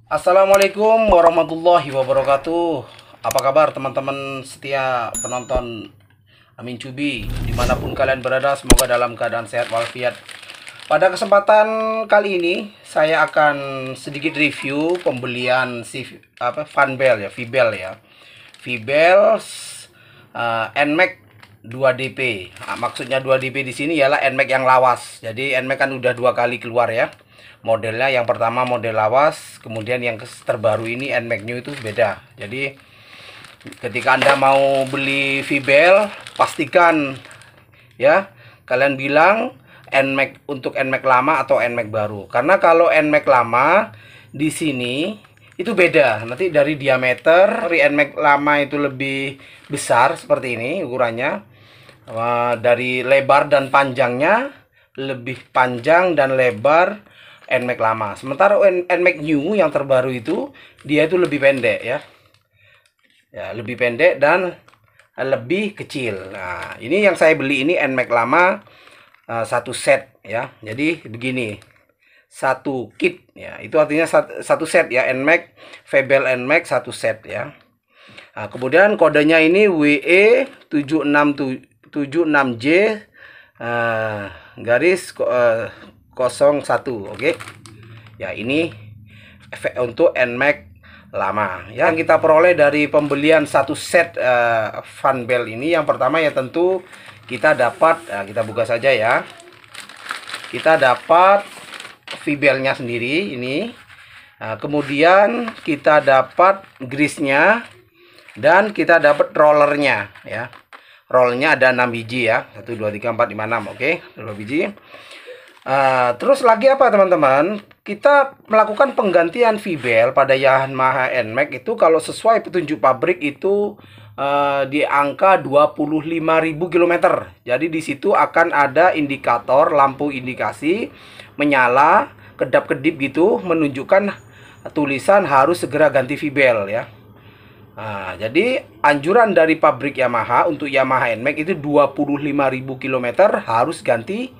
Assalamualaikum warahmatullahi wabarakatuh. Apa kabar teman-teman setia penonton Amin Cubi dimanapun kalian berada, semoga dalam keadaan sehat walafiat. Pada kesempatan kali ini saya akan sedikit review pembelian Fanbel ya, Vibel ya. Vibel NMAX 2DP. Maksudnya 2DP di sini ialah NMAX yang lawas. Jadi NMAX kan udah 2 kali keluar ya. Modelnya yang pertama model lawas, kemudian yang terbaru ini NMAX New itu beda. Jadi ketika Anda mau beli Vibel, pastikan ya kalian bilang NMAX untuk NMAX lama atau NMAX baru. Karena kalau NMAX lama di sini itu beda. Nanti dari diameter NMAX lama itu lebih besar seperti ini ukurannya. Dari lebar dan panjangnya lebih panjang dan lebar NMAX lama. Sementara NMAX New yang terbaru itu dia itu lebih pendek ya. Ya, lebih pendek dan lebih kecil. Nah, ini yang saya beli ini NMAX lama satu set ya. Jadi begini. Satu kit ya. Itu artinya satu set ya, NMAX Vibel NMAX satu set ya. Nah, kemudian kodenya ini WE 76J garis 01, oke. Ya, ini efek untuk NMAX lama yang kita peroleh dari pembelian satu set Fanbel ini. Yang pertama ya tentu kita dapat, kita buka saja ya, kita dapat Vibelnya sendiri ini. Kemudian kita dapat grisnya dan kita dapat rollernya ya. Rollnya ada 6 biji ya, 1 2 3 4 5 6, oke, 2 biji. Terus lagi apa teman-teman, kita melakukan penggantian Vibel pada Yamaha NMAX itu kalau sesuai petunjuk pabrik itu di angka 25.000 km. Jadi di situ akan ada indikator lampu indikasi menyala kedap-kedip gitu, menunjukkan tulisan harus segera ganti Vibel ya. Jadi anjuran dari pabrik Yamaha untuk Yamaha NMAX itu 25.000 km harus ganti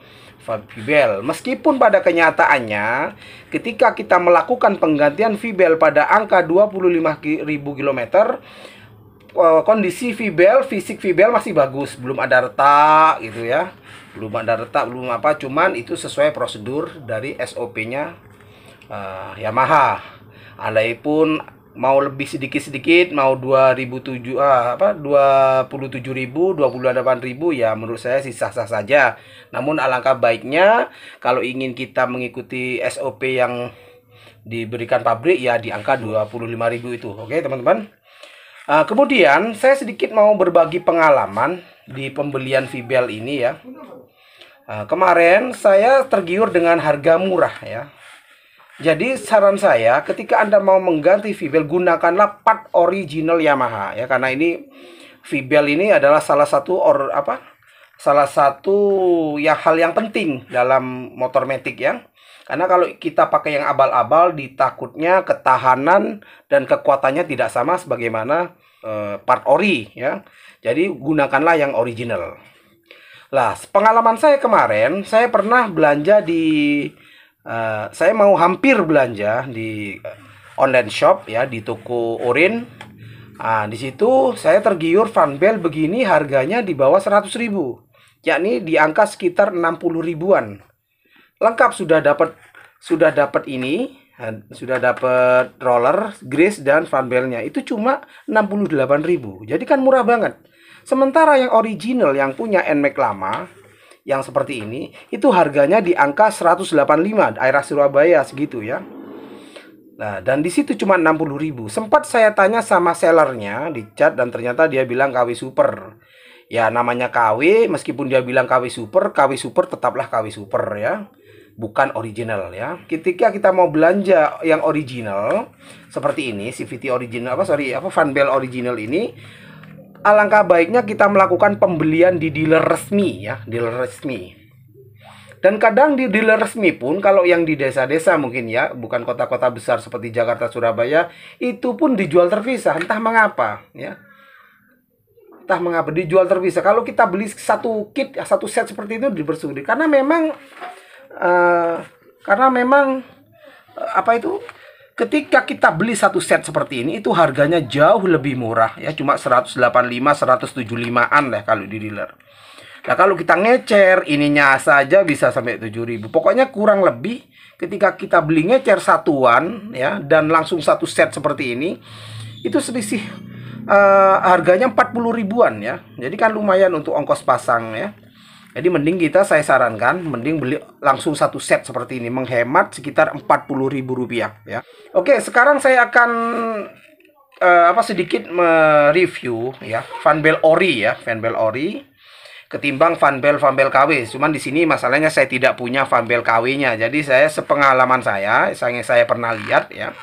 Vibel. Meskipun pada kenyataannya ketika kita melakukan penggantian Vibel pada angka 25.000 km, kondisi Vibel, fisik Vibel masih bagus, belum ada retak gitu ya. Belum ada retak, belum apa, cuman itu sesuai prosedur dari SOP-nya Yamaha. Alaipun mau lebih sedikit-sedikit, mau 27.000, 28.000 ya menurut saya sih sah-sah saja. Namun alangkah baiknya kalau ingin kita mengikuti SOP yang diberikan pabrik ya di angka 25.000 itu. Oke, teman-teman. Kemudian saya sedikit mau berbagi pengalaman di pembelian Vibel ini ya. Kemarin saya tergiur dengan harga murah ya. Jadi saran saya ketika Anda mau mengganti Vibel, gunakanlah part original Yamaha ya, karena ini Vibel ini adalah salah satu hal yang penting dalam motor metik ya. Karena kalau kita pakai yang abal-abal, ditakutnya ketahanan dan kekuatannya tidak sama sebagaimana part ori ya. Jadi gunakanlah yang original. Lah, pengalaman saya kemarin, saya pernah belanja di saya mau hampir belanja di online shop ya, di toko Orin. Di situ saya tergiur Fanbel begini harganya di bawah 100.000, yakni di angka sekitar 60 ribuan. Lengkap sudah dapat ini, sudah dapat roller, gris dan Fanbelnya. Itu cuma 68.000. Jadi kan murah banget. Sementara yang original yang punya NMAX lama yang seperti ini itu harganya di angka 185, daerah Surabaya segitu ya. Nah, dan di situ cuma 60.000. Sempat saya tanya sama sellernya di chat dan ternyata dia bilang KW Super. Ya namanya KW, meskipun dia bilang KW Super tetaplah KW Super ya. Bukan original ya. Ketika kita mau belanja yang original seperti ini, CVT original Fanbel original ini, alangkah baiknya kita melakukan pembelian di dealer resmi ya, dealer resmi. Dan kadang di dealer resmi pun kalau yang di desa-desa mungkin ya, bukan kota-kota besar seperti Jakarta, Surabaya, itu pun dijual terpisah, entah mengapa ya. Entah mengapa dijual terpisah. Kalau kita beli satu kit, satu set seperti itu dipersulit karena memang ketika kita beli satu set seperti ini, itu harganya jauh lebih murah ya, cuma 185, 175-an lah kalau di dealer. Nah, kalau kita ngecer ininya saja bisa sampai 7.000. Pokoknya kurang lebih ketika kita beli ngecer satuan ya dan langsung satu set seperti ini, itu selisih harganya 40 ribuan ya. Jadi kan lumayan untuk ongkos pasang ya. Jadi mending saya sarankan mending beli langsung satu set seperti ini, menghemat sekitar 40.000 rupiah ya. Oke, sekarang saya akan sedikit mereview ya fanbel ori ya, fanbel ori ketimbang fanbel KW. Cuman di sini masalahnya saya tidak punya fanbel KW-nya. Jadi saya sepengalaman saya pernah lihat ya.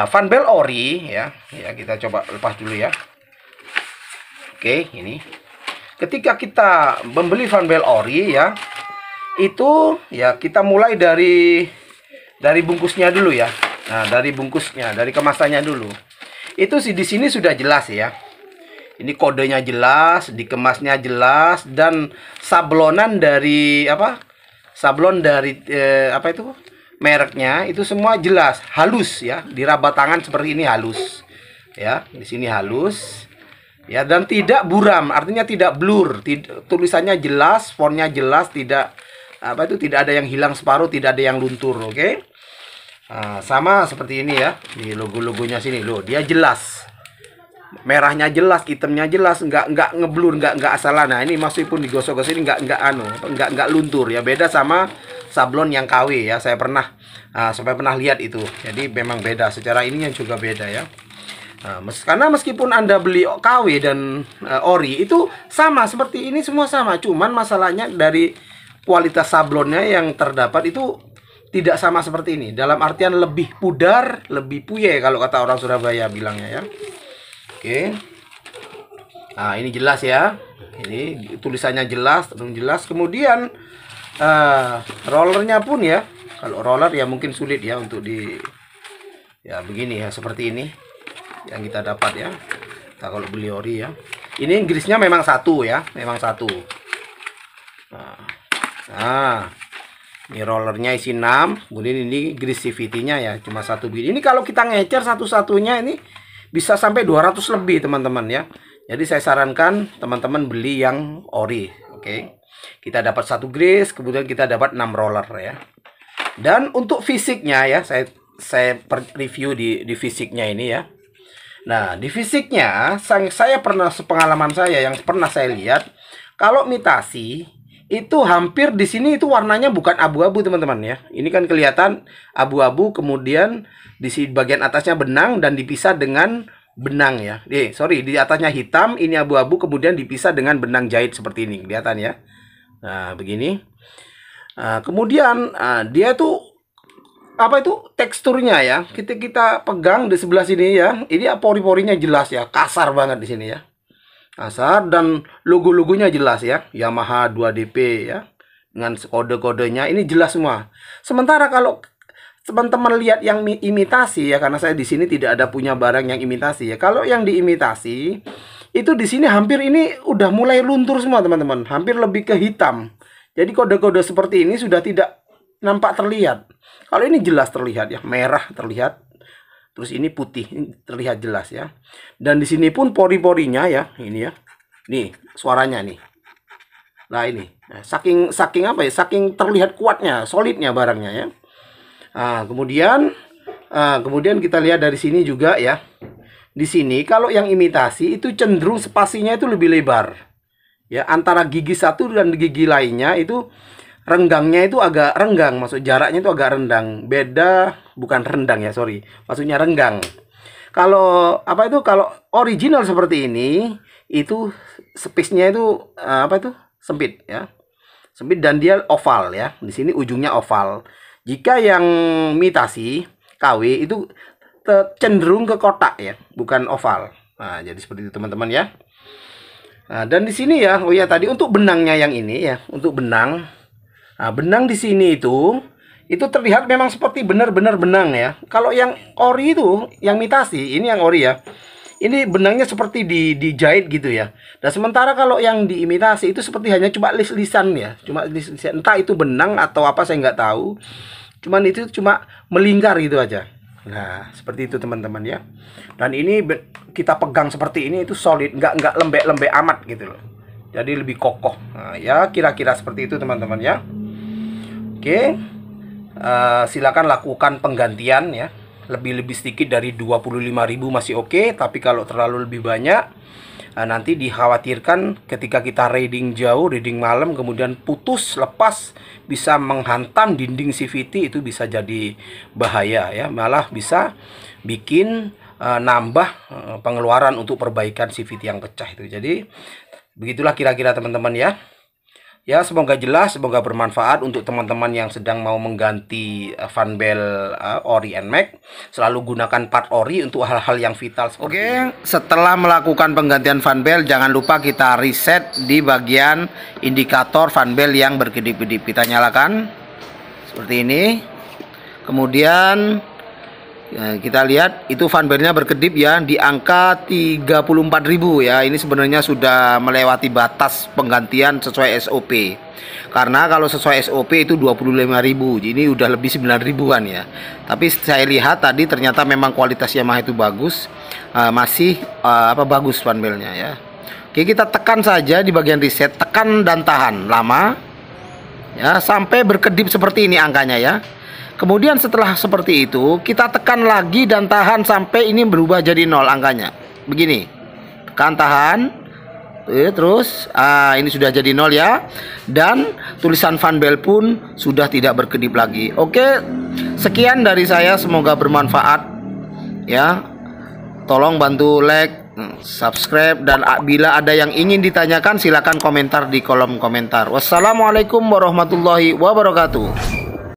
Fanbel ori ya. Ya, kita coba lepas dulu ya. Oke, ini. Ketika kita membeli fanbel ori ya, itu ya kita mulai dari bungkusnya dulu ya. Nah, dari bungkusnya, dari kemasannya dulu. Itu sih di sini sudah jelas ya. Ini kodenya jelas, dikemasnya jelas, dan sablonan dari sablon dari mereknya itu semua jelas, halus ya, diraba tangan seperti ini halus ya, di sini halus ya, dan tidak buram, artinya tidak blur, tulisannya jelas, fontnya jelas, tidak tidak ada yang hilang separuh, tidak ada yang luntur. Oke. Nah, sama seperti ini ya, di logo-logonya sini loh, dia jelas. Merahnya jelas, hitamnya jelas, nggak ngeblur, nggak asalan. Nah, ini meskipun digosok-gosok ini nggak luntur ya. Beda sama sablon yang KW ya. Saya pernah lihat itu. Jadi memang beda. Secara ininya juga beda ya. Nah, karena meskipun Anda beli KW dan ori itu sama seperti ini, semua sama. Cuman masalahnya dari kualitas sablonnya yang terdapat itu tidak sama seperti ini. Dalam artian lebih pudar, lebih puye kalau kata orang Surabaya bilangnya ya. Oke. Nah, ini jelas ya. Ini tulisannya jelas, Kemudian rollernya pun ya. Kalau roller ya mungkin sulit ya untuk ya begini ya, seperti ini yang kita dapat ya. Kita kalau beli ori ya. Ini grisnya memang satu ya, memang satu. Nah, ini rollernya isi 6. Kemudian ini gris CVT-nya ya cuma satu biji. Ini kalau kita ngecer satu-satunya ini bisa sampai 200 lebih teman-teman ya. Jadi saya sarankan teman-teman beli yang ori. Oke. Kita dapat satu gris, kemudian kita dapat 6 roller ya. Dan untuk fisiknya ya, saya review di fisiknya ini ya. Nah, di fisiknya saya pernah, sepengalaman saya yang pernah saya lihat, kalau imitasi itu hampir di sini itu warnanya bukan abu-abu teman-teman ya. Ini kan kelihatan abu-abu, kemudian di bagian atasnya benang dan dipisah dengan benang ya. Di atasnya hitam, ini abu-abu, kemudian dipisah dengan benang jahit seperti ini, kelihatan ya. Nah, begini. Kemudian dia tuh teksturnya ya. Kita pegang di sebelah sini ya. Ini pori-porinya jelas ya, kasar banget di sini ya. Kasar, dan logo-logonya jelas ya. Yamaha 2DP ya. Dengan kode-kodenya ini jelas semua. Sementara kalau teman-teman lihat yang imitasi ya, karena saya di sini tidak ada punya barang yang imitasi ya. Kalau yang diimitasi itu di sini hampir ini udah mulai luntur semua teman-teman, hampir lebih ke hitam. Jadi kode-kode seperti ini sudah tidak nampak terlihat. Kalau ini jelas terlihat ya, merah terlihat. Terus ini putih, ini terlihat jelas ya. Dan di sini pun pori-porinya ya, ini ya. Nih, suaranya nih. Nah, ini. Nah, saking saking terlihat kuatnya, solidnya barangnya ya. Nah, kemudian kita lihat dari sini juga ya. Di sini kalau yang imitasi itu cenderung spasinya itu lebih lebar. Ya, antara gigi satu dan gigi lainnya itu renggangnya itu agak renggang, maksud jaraknya itu agak rendang. Beda, bukan rendang ya, sorry. Maksudnya renggang. Kalau kalau original seperti ini itu space-nya itu sempit ya. Sempit dan dia oval ya. Di sini ujungnya oval. Jika yang imitasi KW itu cenderung ke kotak ya, bukan oval. Nah, jadi seperti itu teman-teman ya. Nah, dan di sini ya, oh ya tadi untuk benangnya yang ini ya, untuk benang. Nah, benang di sini itu terlihat memang seperti benar-benar benang ya. Kalau yang ori itu, yang imitasi, ini yang ori ya. Ini benangnya seperti dijahit gitu ya. Dan sementara kalau yang diimitasi itu seperti hanya cuma lis-lisan ya, cuma lis-lisan. Entah itu benang atau apa saya nggak tahu. Cuman itu cuma melingkar gitu aja. Nah, seperti itu teman-teman ya. Dan ini kita pegang seperti ini itu solid, nggak lembek-lembek amat gitu loh. Jadi lebih kokoh. Nah, ya kira-kira seperti itu teman-teman ya. Oke, silakan lakukan penggantian ya. Lebih sedikit dari 25.000 masih oke, tapi kalau terlalu lebih banyak, nanti dikhawatirkan ketika kita reading jauh, reading malam, kemudian putus, lepas, bisa menghantam dinding CVT, itu bisa jadi bahaya ya. Malah bisa bikin nambah pengeluaran untuk perbaikan CVT yang pecah itu. Jadi begitulah kira-kira teman-teman ya. Ya, semoga jelas, semoga bermanfaat untuk teman-teman yang sedang mau mengganti fanbel ori NMAX. Selalu gunakan part ori untuk hal-hal yang vital. Oke, setelah melakukan penggantian fanbel, jangan lupa kita reset di bagian indikator fanbel yang berkedip-kedip. Kita nyalakan seperti ini. Kemudian kita lihat itu fanbelnya berkedip ya di angka 34.000 ya. Ini sebenarnya sudah melewati batas penggantian sesuai SOP. Karena kalau sesuai SOP itu 25.000. Ini udah lebih 9.000-an ya. Tapi saya lihat tadi ternyata memang kualitas Yamaha itu bagus. Masih bagus fanbelnya ya. Oke, kita tekan saja di bagian reset, tekan dan tahan lama ya sampai berkedip seperti ini angkanya ya. Kemudian setelah seperti itu, kita tekan lagi dan tahan sampai ini berubah jadi 0 angkanya. Begini. Tekan, tahan. Terus, ini sudah jadi 0 ya. Dan tulisan fanbel pun sudah tidak berkedip lagi. Oke, sekian dari saya. Semoga bermanfaat. Ya, tolong bantu like, subscribe. Dan bila ada yang ingin ditanyakan, silakan komentar di kolom komentar. Wassalamualaikum warahmatullahi wabarakatuh.